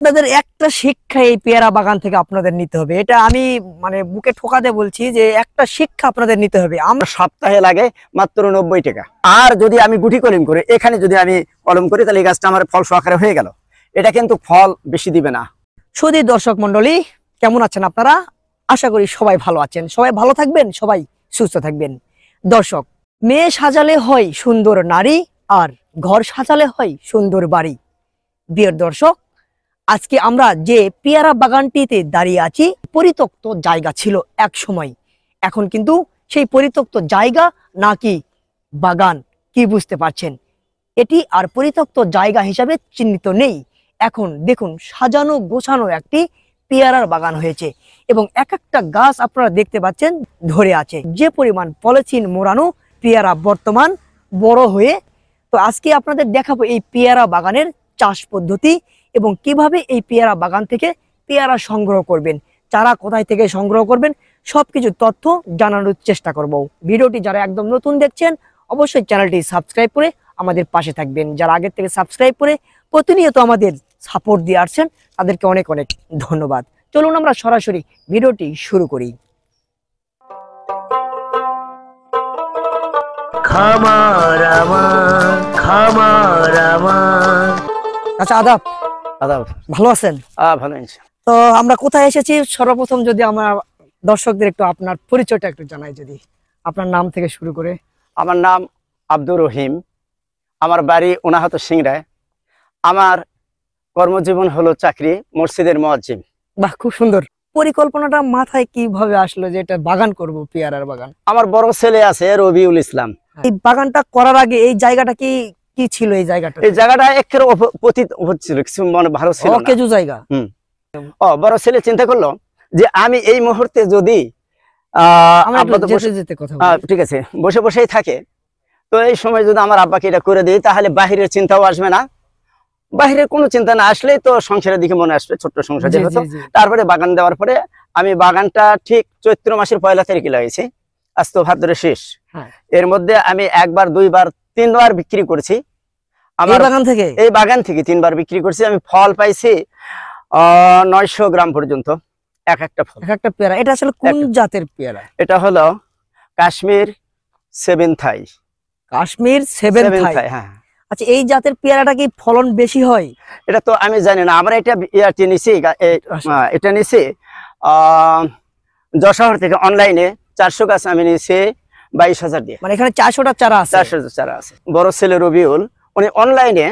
আপনাদের একটা শিক্ষা এই পেয়ারা বাগান থেকে আপনাদের নিতে হবে, এটা আমি মানে বুকে ঠোকাতে বলছি যে একটা শিক্ষা আপনাদের নিতে হবে। আমরা সপ্তাহে লাগে মাত্র 90 টাকা। আর যদি আমি গুটি কলম করে এখানে যদি আমি কলম করি তাহলে এই গাছটা আমার ফল সহকারে হয়ে গেল। এটা কিন্তু ফল বেশি দিবে না। সুধী দর্শক মন্ডলী, কেমন আছেন আপনারা? আশা করি সবাই ভালো আছেন, সবাই ভালো থাকবেন, সবাই সুস্থ থাকবেন। দর্শক, মেয়ে সাজালে হয় সুন্দর নারী, আর ঘর সাজালে হয় সুন্দর বাড়ি। প্রিয় দর্শক, আজকে আমরা যে পেয়ারা বাগানটিতে দাঁড়িয়ে আছি, পরিত্যক্ত জায়গা ছিল এক সময়, এখন কিন্তু সেই পরিত্যক্ত জায়গা নাকি বাগান কি বুঝতে পারছেন? এটি আর পরিত্যক্ত জায়গা হিসাবে চিহ্নিত নেই। এখন দেখুন সাজানো গোছানো একটি পেয়ারার বাগান হয়েছে এবং এক একটা গাছ আপনারা দেখতে পাচ্ছেন ধরে আছে। যে পরিমাণ পলিথিন মোড়ানো পেয়ারা বর্তমান বড় হয়ে, তো আজকে আপনাদের দেখাবো এই পেয়ারা বাগানের চাষ পদ্ধতি এবং কিভাবে এই পেয়ারা বাগান থেকে পেয়ারা সংগ্রহ করবেন, চারা কোথায় থেকে সংগ্রহ করবেন, সবকিছু তথ্য জানানোর চেষ্টা করব। ভিডিওটি যারা একদম নতুন দেখছেন অবশ্যই চ্যানেলটি সাবস্ক্রাইব করে আমাদের পাশে থাকবেন। যারা আগের থেকে সাবস্ক্রাইব করে প্রতিনিয়ত আমাদের সাপোর্ট দিয়ে আসছেন তাদেরকে অনেক অনেক ধন্যবাদ। চলুন আমরা সরাসরি ভিডিওটি শুরু করি। আচ্ছা, আদাব। আদাব। ভালো আছেন? ভালো আছি। তো আমরা কোথায় এসেছি, সর্বপ্রথম যদি আমরা দর্শকদের একটু আপনার পরিচয়টা একটু জানাই, যদি আপনার নাম থেকে শুরু করে। আমার নাম আব্দুর রহিম, আমার বাড়ি উনাহাত সিংড়ায়। আমার কর্মজীবন হলো চাকরি, মসজিদের মুয়াজ্জিন। বাহ, খুব সুন্দর। পরিকল্পনাটা মাথায় কিভাবে আসলো যে এটা বাগান করব, পেয়ারার বাগান? আমার বড় ছেলে আছে রবিউল ইসলাম। এই বাগানটা করার আগে এই জায়গাটা কি কি ছিল? এই জায়গাটা একের পতিত হচ্ছিল, কিছু মনে ভালো ছিল না। অকেজু জায়গা। বড় ছেলে চিন্তা করলো যে আমি এই মুহূর্তে যদি ঠিক আছে বসে বসেই থাকে, তো এই সময় যদি আমার আব্বাকে এটা করে দিই তাহলে বাহিরের চিন্তাও আসবে না। বাহিরের কোনো চিন্তা না আসলেই তো সংসারের দিকে মনে আসবে, ছোট্ট সংসার যেহেতু। তারপরে বাগান দেওয়ার পরে আমি বাগানটা ঠিক চৈত্র মাসের 1 তারিখে লাগিয়েছি, আজ তো ভাদ্রের শেষ। এর মধ্যে আমি একবার, দুইবার, 3বার বিক্রি করেছি। আমার এই বাগান থেকে 3বার বিক্রি করছি। আমি ফল পাইছি 900 গ্রাম পর্যন্ত এক একটা ফল, এক একটা পেয়ারা। এটা আসলে কোন জাতের পেয়ারা? এটা হলো কাশ্মীর 7 থাই। কাশ্মীর 7 থাই, হ্যাঁ। আচ্ছা, এই জাতের পেয়ারাটা কি ফলন বেশি হয়? এটা তো আমি জানি না। আমরা এটা নিছি, এটা নিছি যশোর থেকে অনলাইনে। 400 গাছ আমি নিছি 22,000 দিয়ে। মানে এখানে 400টা চারা আছে? 400 চারা আছে। বড় ছেলে রবিউল, উনি অনলাইনে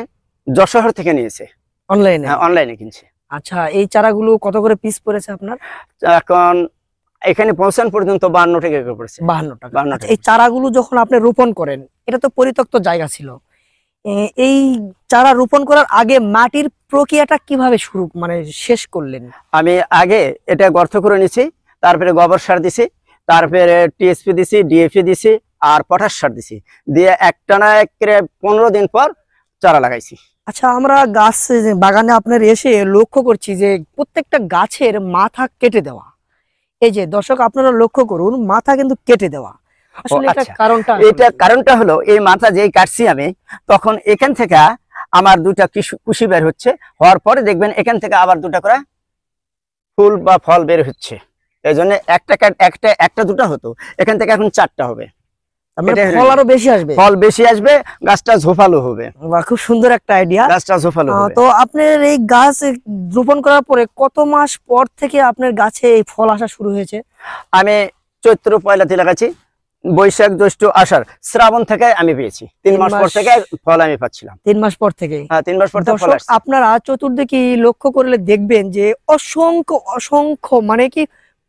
যশোর থেকে নিয়েছে। অনলাইনে? হ্যাঁ, অনলাইনে কিনছে। আচ্ছা, এই চারাগুলো কত করে পিস পড়েছে আপনার? এখন এখানে পৌঁছান পর্যন্ত 52 টাকা করে পড়েছে। 52 টাকা। আচ্ছা, এই চারাগুলো যখন আপনি রোপণ করেন, এটা তো পরিত্যক্ত জায়গা ছিল, এই চারা রোপণ করার আগে মাটির প্রক্রিয়াটা কিভাবে শুরু মানে শেষ করলেন? আমি আগে এটা গর্ত করে নিছি, তারপরে গোবর সার দিছি, তারপরে টিএসপি দিছি, ডিএপি দিছি, আর পটাশ সার দিছি, দিয়ে একটানা 15 দিন পর চারা লাগাইছি। আচ্ছা, আমরা গাছ বাগানে আপনার এসে লক্ষ্য করছি যে প্রত্যেকটা গাছের মাথা কেটে দেওয়া। এই যে দর্শক আপনারা লক্ষ্য করুন, মাথা কিন্তু কেটে দেওয়া। আসলে এটা কারণটা হলো এই মাথা যেই কাটছি আমি, তখন এখান থেকে আমার 2টা কুশি বের হচ্ছে, হওয়ার পরে দেখবেন এখান থেকে আবার 2টা করে ফুল বা ফল বের হচ্ছে। এই জন্য একটা 2টা হতো, এখান থেকে এখন 4টা হবে। ফল আরো বেশি আসবে? ফল বেশি আসবে, গাছটা ঝোপালো হবে। খুব সুন্দর একটা আইডিয়া, গাছটা ঝোপালো হবে। তো আপনার এই গাছ রোপণ করার পরে কত মাস পর থেকে আপনার গাছে এই ফল আসা শুরু হয়েছে? আমি চৈত্র 1 লাগাচ্ছি, বৈশাখ, জ্যৈষ্ঠ, আষাঢ়, শ্রাবণ থেকে আমি পেয়েছি। 3 মাস পর থেকে ফল আমি পাচ্ছিলাম। 3 মাস পর থেকে? হ্যাঁ, 3 মাস পর থেকে ফল আসছে। আপনারা চতুর্দিকে লক্ষ্য করলে দেখবেন যে অসংখ্য অসংখ্য মানে কি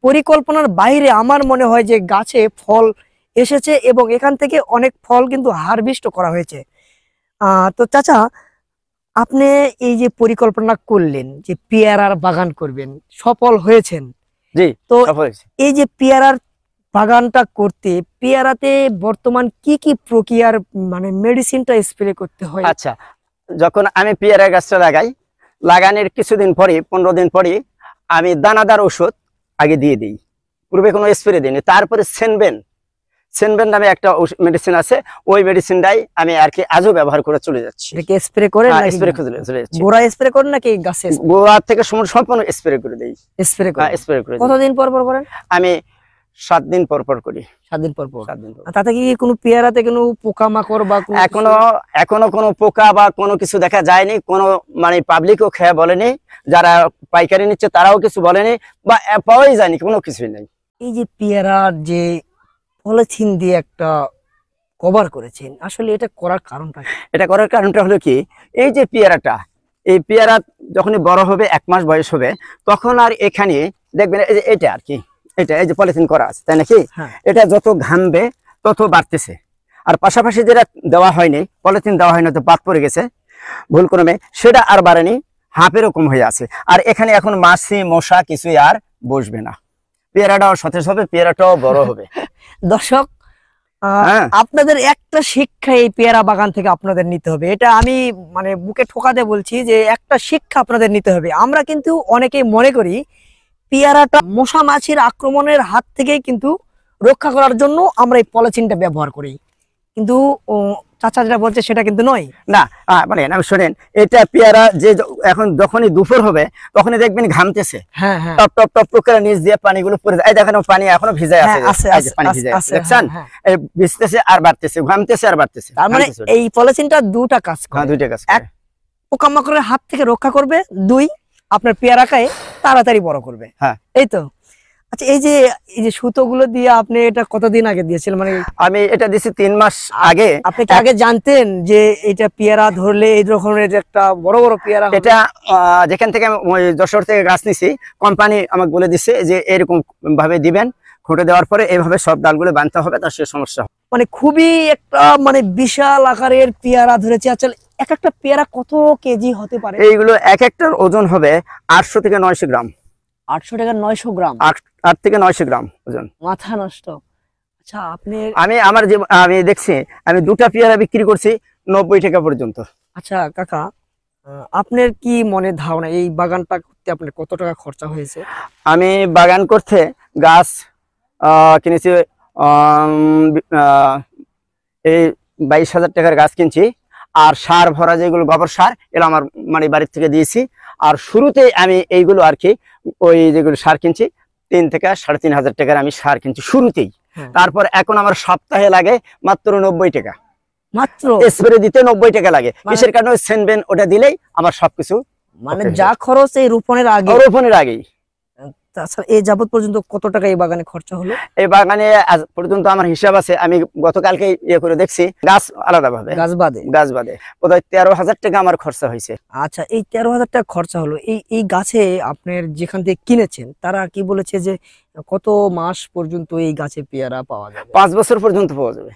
পরিকল্পনার বাইরে আমার মনে হয় যে গাছে ফল এসেছে এবং এখান থেকে অনেক ফল কিন্তু হারভেস্ট করা হয়েছে। তো চাচা, আপনি এই যে পরিকল্পনা করলেন যে পেয়ারার বাগান করবেন, সফল হয়েছেন? জি, তো এই যে পেয়ারার বাগানটা করতে পেয়ারাতে বর্তমান কি কি প্রক্রিয়ার মানে মেডিসিনটা স্প্রে করতে হয়? আচ্ছা, যখন আমি পেয়ারা গাছটা লাগাই, লাগানোর কিছুদিন পরে, 15 দিন পরে আমি দানাদার ওষুধ আগে দিয়ে দিই, পূর্বে কোনো স্প্রে দিইনি। তারপরে সেনবেন নামে একটা মেডিসিন আছে, ওই মেডিসিনটাই আমি আর কি আজও ব্যবহার করে চলে যাচ্ছি। এটাকে স্প্রে করে স্প্রে করে চলে যাচ্ছি। গোড়া স্প্রে করেন নাকি গাছে? গোড়া থেকে সম্পূর্ণ স্প্রে করে দেই। স্প্রে করে স্প্রে করে। কতদিন পর পর করেন? আমি 7 দিন পর পর করি। 7 দিন পর পর। 7 দিন পর। তাতে কি কোনো পেয়ারাতে কোনো পোকামাকড় বা এখনো কোনো পোকা বা কোনো কিছু দেখা যায়নি, কোনো মানে পাবলিকও খেয়ে বলেনি, যারা পাইকারি নিচ্ছে তারাও কিছু বলেনি, বা পাওয়াই যায়নি, কোনো কিছুই নেই। এই যে পেয়ারার যে পলিথিন দিয়ে একটা কভার করেছেন, আসলে এটা করার কারণটা কি? এটা করার কারণটা হলো কি, এই যে পেয়ারাটা, এই পেয়ারা যখনই বড় হবে, 1 মাস বয়স হবে, তখন আর এখানে দেখবেন এই যে এটা আর কি, এটা এই যে পলিথিন করা আছে, তাই নাকি? এটা যত ঘামবে তত বাড়তেছে। আর পাশাপাশি যেটা দেওয়া হয়নি, পলিথিন দেওয়া হয়নি, তো বাদ পড়ে গেছে ভুল ক্রমে, সেটা আর বাড়েনি, হাফের কম হয়ে আছে। আর এখানে এখন মাছি মশা কিছুই আর বসবে না, পেয়ারাটাও সতেজ হবে, পেয়ারাটাও বড় হবে। দর্শক, আপনাদের একটা শিক্ষা এই পেয়ারা বাগান থেকে আপনাদের নিতে হবে, এটা আমি মানে বুকে ঠোকাতে বলছি যে একটা শিক্ষা আপনাদের নিতে হবে। আমরা কিন্তু অনেকেই মনে করি পেয়ারাটা মশা মাছির আক্রমণের হাত থেকেই কিন্তু রক্ষা করার জন্য আমরা এই পলিথিনটা ব্যবহার করি, কিন্তু চাচা যেটা বলছে সেটা কিন্তু নয়। না মানে আমি শোনেন, এটা পেয়ারা যে এখন যখনই দুপুর হবে তখনই দেখবেন ঘামতেছে, টপ টপ টপ করে নিচ দিয়ে পানিগুলো পড়ে যায়। এই দেখেন পানি এখনো ভিজে আছে, পানি ভিজে আছে, দেখছেন? এই ভিজতেছে আর বাড়তেছে, ঘামতেছে আর বাড়তেছে। তার মানে এই পলিথিনটা দুটা কাজ করে। হ্যাঁ, দুইটা কাজ। এক, পোকামাকড়ের হাত থেকে রক্ষা করবে, 2, আপনার পেয়ারাকে তাড়াতাড়ি বড় করবে। হ্যাঁ, এই তো। আচ্ছা, এই যে সুতোগুলো দিয়ে আপনি এটা কতদিন আগে দিয়েছিলেন? মানে আমি এটা দিছি 3 মাস আগে। আপনি কি আগে জানতেন যে এটা পেয়ারা ধরলে এই ধরনের একটা বড় বড় পেয়ারা হবে? এটা যেখান থেকে আমি যশোর থেকে গাছ নিছি, কোম্পানি আমাকে বলে দিছে যে এরকম ভাবে দিবেন, খুঁটে দেওয়ার পরে এইভাবে সব ডালগুলো বাঁধতে হবে, তার সে সমস্যা হবে। মানে খুবই একটা মানে বিশাল আকারের পেয়ারা ধরেছে। আচ্ছা, এক একটা পেয়ারা কত কেজি হতে পারে? এইগুলো এক একটার ওজন হবে 800 থেকে 900 গ্রাম। 800 থেকে 900 গ্রাম? 8 থেকে 900 গ্রাম ওজন। মাথা নষ্ট। আচ্ছা, আপনি আমি দেখছি, আমি 2টা পেয়ারা বিক্রি করছি 90 টাকা পর্যন্ত। আচ্ছা কাকা, আপনার কি মনে ধারণা এই বাগানটা করতে আপনার কত টাকা খরচা হয়েছে? আমি বাগান করতে গাছ কিনেছি, এই 22,000 টাকার গাছ কিনছি। আর সার ভরা যেগুলো গোবর সার, এগুলো আমার মানে বাড়ির থেকে দিয়েছি। আর শুরুতে আমি এইগুলো আর কি ওই যেগুলো সার কিনছি 3 থেকে 3,500 টাকার আমি সার কিনছি শুরুতেই। তারপর এখন আমার সপ্তাহে লাগে মাত্র 90 টাকা, মাত্র স্প্রে দিতে 90 টাকা লাগে। কিসের কারণে? সেনবেন ওটা দিলেই আমার সবকিছু, মানে যা খরচ এই রোপণের আগেই। তাছাড়া এই যাবত পর্যন্ত কত টাকা এই বাগানে খরচা হলো? এই বাগানে আজ পর্যন্ত আমার হিসাব আছে, আমি গতকালকে ইয়ে করে দেখছি, গাছ আলাদা ভাবে, গাছ বাদে বোধহয় 13,000 টাকা আমার খরচা হয়েছে। আচ্ছা, এই 13,000 টাকা খরচা হলো। এই গাছে আপনার যেখান থেকে কিনেছেন তারা কি বলেছে যে কত মাস পর্যন্ত এই গাছে পেয়ারা পাওয়া যাবে? 5 বছর পর্যন্ত পাওয়া যাবে।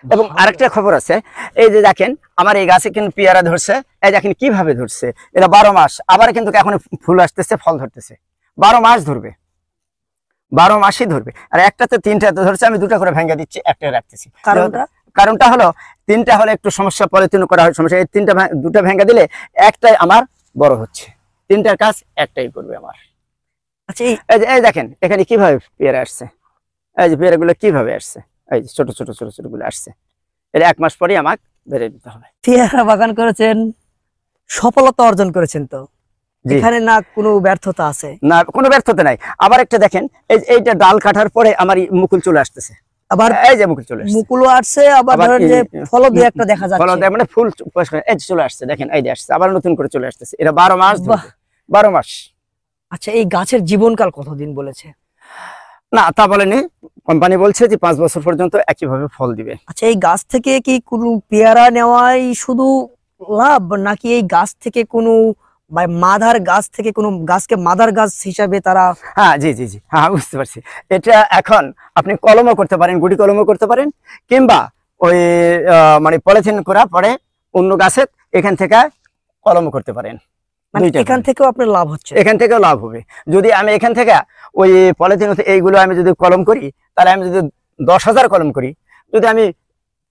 এবং আরেকটা খবর আছে, এই যে দেখেন আমার এই গাছে কিন্তু পেয়ারা ধরছে, এই দেখেন কিভাবে ধরছে, এটা 12 মাস। আবার কিন্তু এখন ফুল আসতেছে, ফল ধরতেছে, 12 মাস ধরবে, 12 মাসই ধরবে। আর একটাতে 3টাতে ধরছে, আমি 2টা করে ভেঙে দিচ্ছি, একটা রাখতেছি। কারণটা হলো 3টা হলে একটু সমস্যা, পলিথিন করা হয় সমস্যা। এই 2টা ভেঙে দিলে একটাই আমার বড় হচ্ছে, 3টার কাজ একটাই করবে আমার। আচ্ছা, এই দেখেন এখানে কিভাবে পেয়ারা আসছে, এই যে পেয়ারাগুলো কিভাবে আসছে, এই যে ছোট ছোট ছোট ছোট গুলো আসছে। এটা 1 মাস পরে আমাকে বেড়ে দিতে হবে। পেয়ারা বাগান করেছেন, সফলতা অর্জন করেছেন, তো এখানে না কোনো ব্যর্থতা আছে? না, কোনো ব্যর্থতা নাই। আবার একটা দেখেন, এইটা ডাল কাটার পরে আমার মুকুল চলে আসতেছে, আবার এই যে মুকুল চলে আসছে, মুকুলও আসছে, আবার ধরেন যে ফলও দুই একটা দেখা যাচ্ছে, ফলও মানে ফুল এই চলে আসছে, দেখেন এই যে আসছে, আবার নতুন করে চলে আসতেছে। এটা 12 মাস, 12 মাস। আচ্ছা, এই গাছের জীবনকাল কতদিন বলেছে? না, তা বলেনি, কোম্পানি বলছে যে 5 বছর পর্যন্ত একইভাবে ফল দিবে। আচ্ছা, এই গাছ থেকে কি কোনো পেয়ারা নেওয়াই শুধু লাভ, নাকি এই গাছ থেকে কোনো মাদার গাছ থেকে কোনো গাছকে মাদার গাছ হিসাবে তারা? হ্যাঁ, জি জি জি, হ্যাঁ বুঝতে পারছি। এটা এখন আপনি কলমও করতে পারেন, গুটি কলমও করতে পারেন, কিংবা ওই মানে পলিথিন করা পরে অন্য গাছের এখান থেকে কলমও করতে পারেন। এখান থেকেও আপনার লাভ হচ্ছে? এখান থেকেও লাভ হবে। যদি আমি এখান থেকে ওই পলিথিন এইগুলো আমি যদি কলম করি, তাহলে আমি যদি 10,000 কলম করি, যদি আমি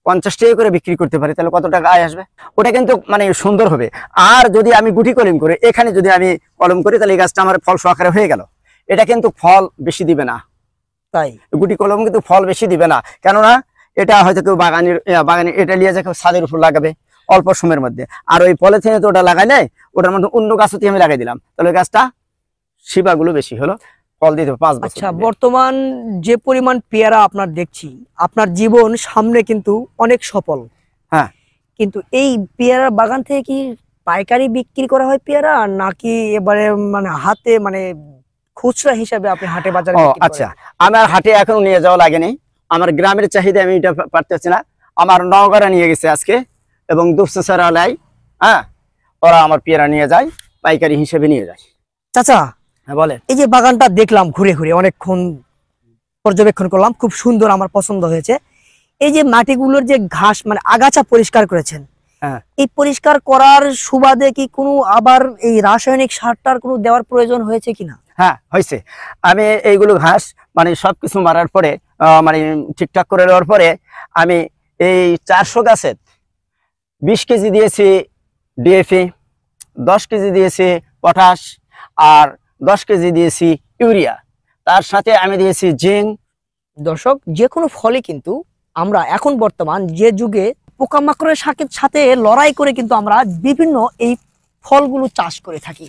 50 টাকা করে বিক্রি করতে পারি, তাহলে কত টাকা আয় আসবে? ওটা কিন্তু মানে সুন্দর হবে। আর যদি আমি গুটি কলম করে এখানে যদি আমি কলম করি, তাহলে এই গাছটা আমার ফল সহকারে হয়ে গেল। এটা কিন্তু ফল বেশি দিবে না, তাই গুটি কলম কিন্তু ফল বেশি দিবে না, কেননা এটা হয়তো কেউ বাগানে এটা নিয়ে যায় কেউ ছাদের উপর লাগাবে অল্প সময়ের মধ্যে, আর ওই পলিথিনে তো ওটা লাগাইলে ওটার মধ্যে অন্য গাছও আমি লাগাই দিলাম, তাহলে ওই গাছটা শিবাগুলো বেশি হলো, ফল দিতে 5 বছর। আচ্ছা, বর্তমান যে পরিমাণ পেয়ারা আপনার দেখছি, আপনার জীবন সামনে কিন্তু অনেক সফল। হ্যাঁ, কিন্তু এই পেয়ারার বাগান থেকে কি পাইকারি বিক্রি করা হয় পেয়ারা, নাকি এবারে মানে হাতে মানে খুচরা হিসাবে আপনি হাটে বাজারে বিক্রি করেন? আচ্ছা, আমার হাটে এখনো নিয়ে যাওয়া লাগেনি, আমার গ্রামের চাহিদা আমি এটা পারতেছি না, আমার নওগাঁরা নিয়ে গেছে আজকে এবং দুপচাচারা লাই, হ্যাঁ ওরা আমার পেয়ারা নিয়ে যায়, পাইকারি হিসেবে নিয়ে যায়। চাচা, হ্যাঁ বলেন। এই যে বাগানটা দেখলাম ঘুরে ঘুরে, অনেকক্ষণ পর্যবেক্ষণ করলাম, খুব সুন্দর, আমার পছন্দ হয়েছে। এই যে মাটিগুলোর যে ঘাস মানে আগাছা পরিষ্কার করেছেন, হ্যাঁ, এই পরিষ্কার করার সুবাদে কি কোনো আবার এই রাসায়নিক সারটার কোনো দেওয়ার প্রয়োজন হয়েছে কিনা? হ্যাঁ হয়েছে। আমি এইগুলো ঘাস মানে সবকিছু মারার পরে মানে ঠিকঠাক করে দেওয়ার পরে আমি এই 400 গাছের 20 কেজি দিয়েছি ডিএপি, 10 কেজি দিয়েছি পটাশ, আর 10 কেজি দিয়েছি ইউরিয়া, তার সাথে আমি দিয়েছি জিঙ্ক। দর্শক, যে কোনো ফলে কিন্তু আমরা এখন বর্তমান যে যুগে পোকামাকড়ের সাথে লড়াই করে কিন্তু আমরা বিভিন্ন এই ফলগুলো চাষ করে থাকি।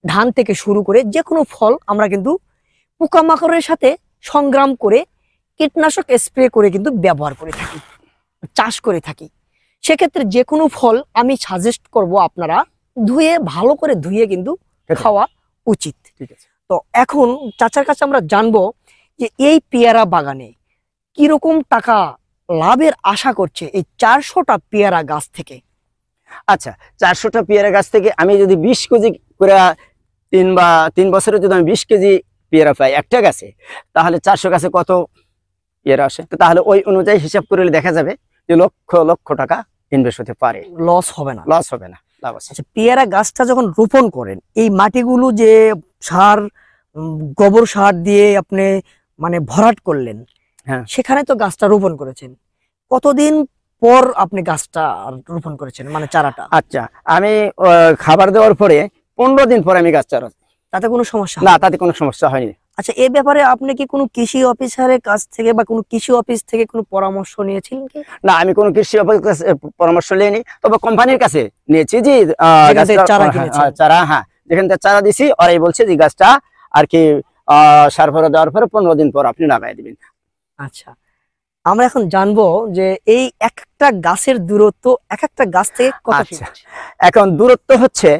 ধান থেকে শুরু করে যে কোনো ফল আমরা কিন্তু পোকামাকড়ের সাথে সংগ্রাম করে কীটনাশক স্প্রে করে কিন্তু ব্যবহার করে থাকি, চাষ করে থাকি। সেক্ষেত্রে যে কোনো ফল আমি সাজেস্ট করব আপনারা ভালো করে ধুয়ে কিন্তু খাওয়া উচিত। ঠিক আছে। তো এখন চাচার কাছে আমরা জানবো যে এই পেয়ারা বাগানে কিরকম টাকা লাভের আশা করছে এই 400টা পেয়ারা গাছ থেকে। আচ্ছা, 400টা পেয়ারা গাছ থেকে আমি যদি 20 কেজি করে 3 বছরে যদি আমি 20 কেজি পেয়ারা পাই একটা গাছে, তাহলে 400 গাছে কত পেয়ারা আসে, তো তাহলে ওই অনুযায়ী হিসাব করলে দেখা যাবে যে লক্ষ লক্ষ টাকা ইনভেস্ট হতে পারে, লস হবে না, লস হবে না, লাভ আছে। আচ্ছা, পেয়ারা গাছটা যখন রোপণ করেন, এই মাটিগুলো যে সার গোবর সার দিয়ে আপনি মানে ভরাট করলেন, হ্যাঁ, সেখানে তো গাছটা রোপণ করেছেন, কতদিন পর আপনি গাছটা রোপণ করেছেন মানে চারাটা? আচ্ছা, আমি খাবার দেওয়ার পরে 15 দিন পরে আমি গাছ চারা, তাতে কোনো সমস্যা না হয়? তাতে কোনো সমস্যা হয়নি। আচ্ছা, এই ব্যাপারে আপনি কি কোনো কৃষি অফিসারের কাছ থেকে বা কোনো কৃষি অফিস থেকে কোনো পরামর্শ নিয়েছিলেন কি? না, আমি কোনো কৃষি অফিসের কাছে পরামর্শ নিইনি, তবে কোম্পানির কাছে নিয়েছি যে যেখান থেকে চারা কিনেছেন। চারা, হ্যাঁ যেখান থেকে চারা দিছি ওরাই বলছে যে গাছটা আর কি সার ভরা দেওয়ার পরে 15 দিন পর আপনি লাগাই দিবেন। আচ্ছা, আমরা এখন জানবো যে এই এক একটা গাছের দূরত্ব এক একটা গাছ থেকে কত ফিট? আচ্ছা, এখন দূরত্ব হচ্ছে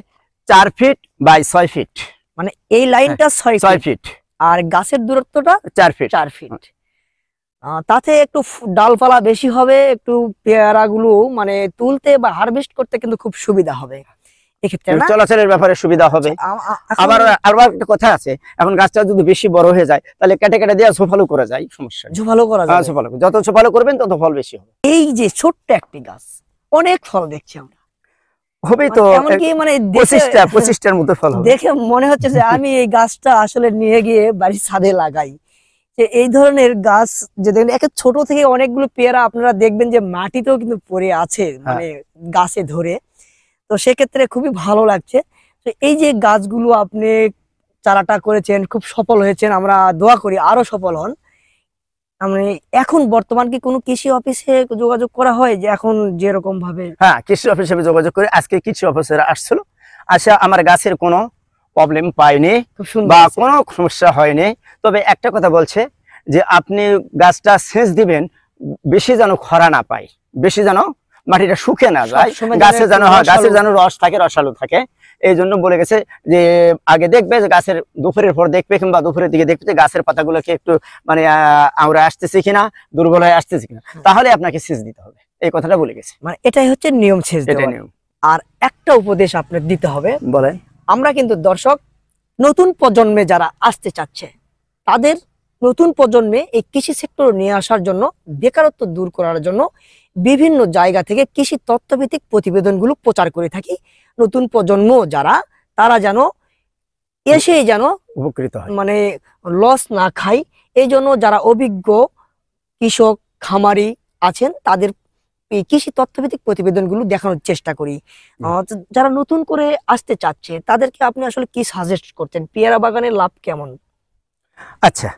4 ফিট বাই 6 ফিট, মানে এই লাইনটা 6 6 ফিট ফিট, আর গাছের দূরত্বটা 4 ফিট। 4 ফিট। তাতে একটু ডালপালা বেশি হবে, একটু পেয়ারাগুলো মানে তুলতে বা হারভেস্ট করতে কিন্তু খুব সুবিধা হবে এক্ষেত্রে, না? চলাচলের ব্যাপারে সুবিধা হবে। আবার একটা কথা আছে, এখন গাছটা যদি বেশি বড় হয়ে যায় তাহলে কেটে কেটে দিয়ে ঝোপালো করা যায়, সমস্যা নেই। ঝোপালো করা হ্যাঁ, যাবে। ঝোপালো, যত ঝোপালো করবেন তত ফল বেশি হবে। এই যে ছোট্ট একটি গাছ অনেক ফল দেখছি আমরা, হবে তো এমনকি মানে 25টার মতো ফল হবে। দেখে মনে হচ্ছে যে আমি এই গাছটা আসলে নিয়ে গিয়ে বাড়ির ছাদে লাগাই। যে এই ধরনের গাছ যে দেখবেন একে ছোট থেকে অনেকগুলো পেয়ারা আপনারা দেখবেন যে মাটিতেও কিন্তু পড়ে আছে মানে গাছে ধরে, তো সেক্ষেত্রে খুবই ভালো লাগছে। তো এই যে গাছগুলো আপনি চারাটা করেছেন, খুব সফল হয়েছেন, আমরা দোয়া করি আরো সফল হন। মানে এখন বর্তমান কি কোনো কৃষি অফিসে যোগাযোগ করা হয় যে এখন যেরকম ভাবে? হ্যাঁ, কৃষি অফিসে যোগাযোগ করে আজকে কৃষি অফিসার আসছিল, আসা আমার গাছের কোনো প্রবলেম পাইনি খুব সুন্দর বা আছে। কোনো সমস্যা হয়নি। তবে একটা কথা বলছে যে আপনি গাছটা সেচ দিবেন বেশি যেন খরা না পায়, বেশি যেন মাটিটা শুকে না যায়, সবসময় গাছে যেন রসালো। গাছের যেন রস থাকে, রসালো থাকে। এই জন্য বলে গেছে যে আগে দেখবে যে গাছের দুপুরের পর দেখবে কিংবা দুপুরের দিকে দেখবে যে গাছের পাতাগুলোকে একটু মানে আউড়ে আসতেছে কিনা, দুর্বল হয়ে আসতেছে কিনা, তাহলে আপনাকে সেচ দিতে হবে, এই কথাটা বলে গেছে। মানে এটাই হচ্ছে নিয়ম, সেচ এটাই দেওয়ার। নিয়ম। আর একটা উপদেশ আপনার দিতে হবে, বলেন। আমরা কিন্তু দর্শক নতুন প্রজন্মে যারা আসতে চাচ্ছে তাদের নতুন প্রজন্মে এই কৃষি সেক্টর নিয়ে আসার জন্য, বেকারত্ব দূর করার জন্য বিভিন্ন জায়গা থেকে কৃষি তথ্যভিত্তিক প্রতিবেদনগুলো প্রচার করে থাকি। নতুন প্রজন্ম যারা, তারা যেন এসেই যেন উপকৃত হয়। মানে লস না খায়, এই জন্য যারা অভিজ্ঞ কৃষক খামারি আছেন তাদের এই কৃষি তথ্যভিত্তিক প্রতিবেদনগুলো দেখানোর চেষ্টা করি। যারা নতুন করে আসতে চাচ্ছে তাদেরকে আপনি আসলে কি সাজেস্ট করতেন? পেয়ারা বাগানের লাভ কেমন? আচ্ছা,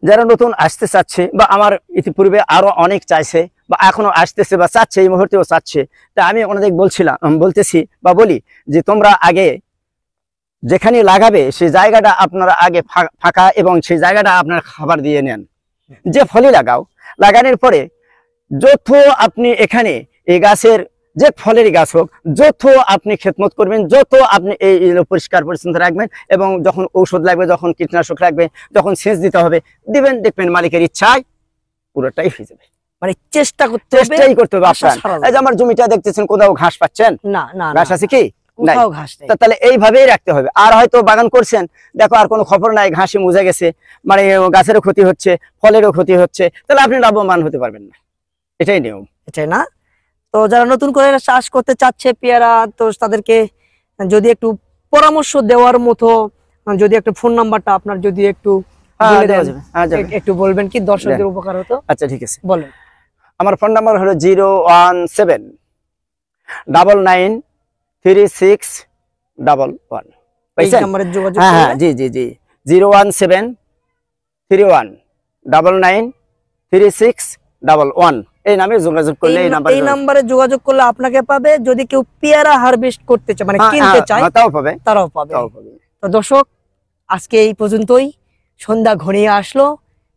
যারা নতুন আসতে চাচ্ছে বা আমার ইতিপূর্বে আরো অনেক চাইছে বা এখনো আসতেছে বা চাচ্ছে, এই মুহূর্তেও চাচ্ছে, তা আমি ওনাদের বলতেছি বা বলি যে তোমরা আগে যেখানে লাগাবে সেই জায়গাটা আপনারা আগে ফাঁকা এবং সেই জায়গাটা আপনারা খাবার দিয়ে নেন। যে ফলই লাগানোর পরে যত আপনি এখানে এই গাছের যে ফলের গাছ হোক, যত আপনি খেদমত করবেন, যত আপনি এই পরিষ্কার পরিচ্ছন্ন রাখবেন, এবং যখন ঔষধ লাগবে, যখন কীটনাশক লাগবে, যখন সেচ দিতে হবে দিবেন, দেখবেন মালিকের ইচ্ছায় পুরোটাই হয়ে যাবে। মানে চেষ্টা করতে হবে, চেষ্টাই করতে হবে আপনার। এই যে আমার জমিটা দেখতেছেন, কোথাও ঘাস পাচ্ছেন? না না, ঘাস আছে কি? নাই। কোথাও ঘাস নেই। তাহলে এইভাবেই রাখতে হবে। আর হয়তো বাগান করছেন, দেখো আর কোনো খবর নাই, ঘাসে মুজে গেছে, মানে গাছেরও ক্ষতি হচ্ছে, ফলেরও ক্ষতি হচ্ছে, তাহলে আপনি লাভবান হতে পারবেন না। এটাই নিয়ম, এটাই না? তো যারা নতুন করে চাষ করতে চাচ্ছে পেয়ারা, তো তাদেরকে যদি একটু পরামর্শ দেওয়ার মতো, যদি একটু ফোন নাম্বারটা আপনার যদি একটু বলে দেন, একটু বলবেন কি দর্শকদের উপকার হতো? আচ্ছা ঠিক আছে, বলেন। আমার ফোন নাম্বার হলো 017993611। এই নম্বরে যোগাযোগ হ্যাঁ, জি জি জি, 01731993611। এই নামে যোগাযোগ করলে, এই নাম্বারে যোগাযোগ করলে আপনাকে পাবে। যদি কেউ পেয়ারা হারভেস্ট করতে চায়, মানে কিনতে চায়, তাও পাবে, তারাও পাবে। তো দর্শক, আজকে এই পর্যন্তই। সন্ধ্যা ঘনিয়ে আসলো।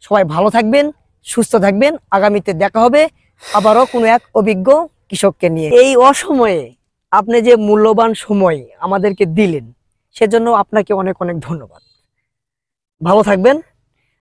সবাই ভালো থাকবেন, সুস্থ থাকবেন। আগামীতে দেখা হবে আবারও কোনো এক অভিজ্ঞ কৃষককে নিয়ে। এই অসময়ে আপনি যে মূল্যবান সময় আমাদেরকে দিলেন, সেজন্য আপনাকে অনেক অনেক ধন্যবাদ। ভালো থাকবেন।